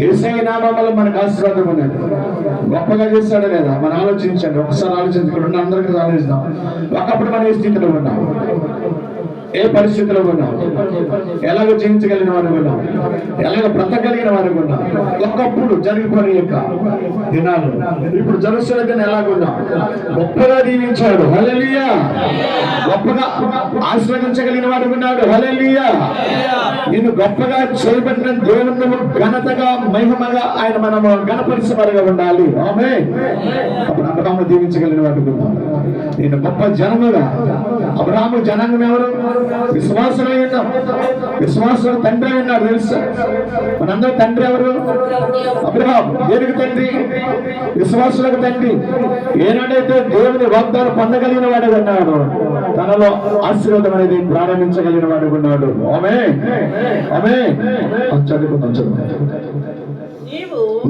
యేసయ్య నామములో మనకు ఆశీర్వాదం ఉన్నది. గొప్పగా చేస్తాడా లేదా మనం ఆలోచించండి. ఒకసారి ఆలోచించి ఇక్కడ ఉన్న అందరికీ ఆలోచిద్దాం. ఒకప్పుడు మనం ఏ స్థితిలో ఉన్నాం, ఏ పరిస్థితిలో ఉన్నాం, ఎలాగ జీవించగలిగిన వారు ఉన్నాం, ఎలాగ బ్రతకగలిగిన వారు ఉన్నాం. ఒకప్పుడు జరిగిపోయిన యొక్క దినాలు ఇప్పుడు జరుగుతున్న ఎలాగున్నాం. గొప్పగా దీవించాడు, హల్లెలూయా. గొప్పగా ఆశీర్వదించగలిగిన వాడు ఉన్నాడు, హల్లెలూయా. నిన్ను గొప్పగా చేయబడిన దేవుని ఘనతగా మహిమగా ఆయన మనము గణపరిచేవారుగా ఉండాలి. ఆమేన్. అప్పుడు అబ్రహాము దీవించగలిగిన వాడు ఉన్నాడు. నేను గొప్ప జనముగా అబ్రహాము జనాంగం ఎవరు? విశ్వాసులు ఉన్నాం. విశ్వాసులు తండ్రి ఉన్నాడు. తెలుసా మనందరూ తండ్రి ఎవరు? అబ్రహాం. దేనికి తండ్రి? విశ్వాసులకు తండ్రి. ఏనాడైతే దేవుని వాగ్దానం పొందగలిగిన వాడు ఉన్నాడు, తనలో ఆశీర్వాదం అనేది ప్రారంభించగలిగిన వాడు ఉన్నాడు. ఆమేన్, ఆమేన్. చదువుకుందాం, చదువు.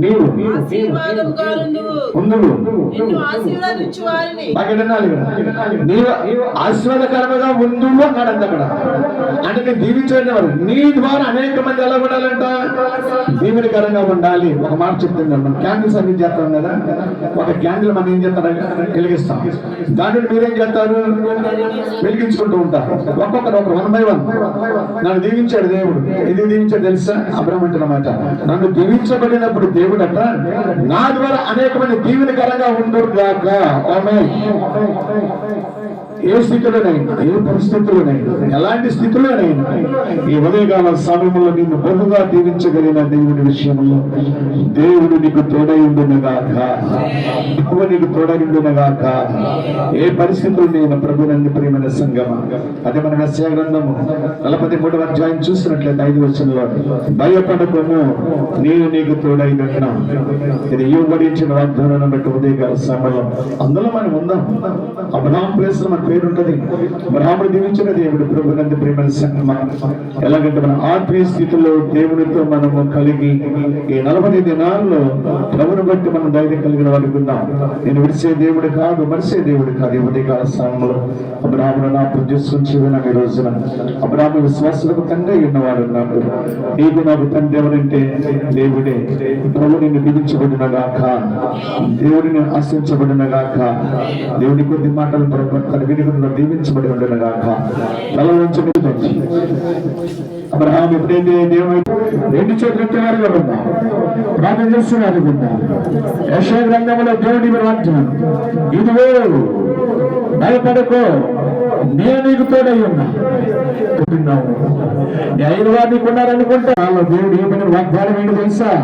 నీవు ఆశీర్వాదకరంగా ఉండు అన్నాడు. అక్కడ అంటే నేను దీవించబడిన వారు నీ ద్వారా అనేక మంది ఎలా ఉండాలంట? దీవెనకరంగా ఉండాలి. ఒక మాట చెప్తున్నాను, మనం క్యాండిల్స్ అన్ని చేస్తాం కదా. ఒక క్యాండిల్ మనం ఏం చేస్తాం? వెలిగిస్తాం. దాంట్లో మీరేం చేస్తారు? వెలిగించుకుంటూ ఉంటారు. ఒక్కొక్కరు ఒకరు 1 by 1. నన్ను దీవించాడు దేవుడు. ఇది దీవించాడు తెలుసా? అబ్రహాము అంటున్నమాట, నన్ను దీవించబడినప్పుడు దేవుడు అంట నా ద్వారా అనేక మంది దీవెనకరంగా ఉండరు గాక. ఆమేన్. ఏ స్థితిలోనైనా, ఏ పరిస్థితుల్లోనైనా, ఎలాంటి స్థితిలోనైనా ఈ ఉదయకాల సమయంలో నిన్ను బహుగా దీవించగలిగిన దేవుడి విషయంలో దేవుడు నీకు తోడైండునగాక. ఎక్కువ నీకు తోడైండునగాక. ఏ పరిస్థితులు నేను ప్రభునందు ప్రియమైన సంగమ. అదే మన యెషయా గ్రంథము 43వ అధ్యాయం చూసినట్లయితే 5వ వచనంలో, భయపడకుము నేను నీకు తోడైండున్నా. ఇది ఇవ్వబడించిన వాగ్దానాన్ని బట్టి ఉదయకాల సమయం అందులో మనం ఉందాం. అబ్రహాం ప్లేస్ మన పేరు ఉంటది. అబ్రహామును దీవించిన దేవుడు ప్రభునందు ప్రియమైన సంగమ. ఎలాగంటే మన ఆత్మీయ స్థితిలో దేవునితో మనము కలిగి ఈ 40 దినాల్లో ప్రభుని బట్టి మనం ధైర్యం కలిగిన వారికి ఉన్నాం. నేను విడిచే దేవుడు కాదు, మరిసే దేవుడు కాదు. ఈ ఉదయకాల సమయంలో అబ్రహామును జ్ఞాపకం చేసుకుని ఈ రోజున అబ్రహాము విశ్వాసులకు తండ్రి ఉన్నవాడు ఉన్నాడు. నీకు నాకు తండ్రి ఎవరంటే దేవుడే. ప్రభు నిన్ను దీవించబడిన గాక, దేవుడిని ఆశించబడిన గాక. దేవుడి కొద్ది మాటలు తన వినికుల్లో దీవించబడి ఉండను గాక. తల నుంచి అబ్రహాము ఎప్పుడైతే దేవుడు 2 చోట్ల వారిగా ఉన్నా ప్రార్థన చేస్తున్నారు. యెషయా గ్రంథంలో దేవుడి వాగ్దానం, ఇదిగో భయపడకో నేను నీకు తోడై ఉన్నా. ఐదు వారిని కొన్నారనుకుంటా దేవుడు ఏమైనా వాగ్దానం ఏంటి తెలుసా?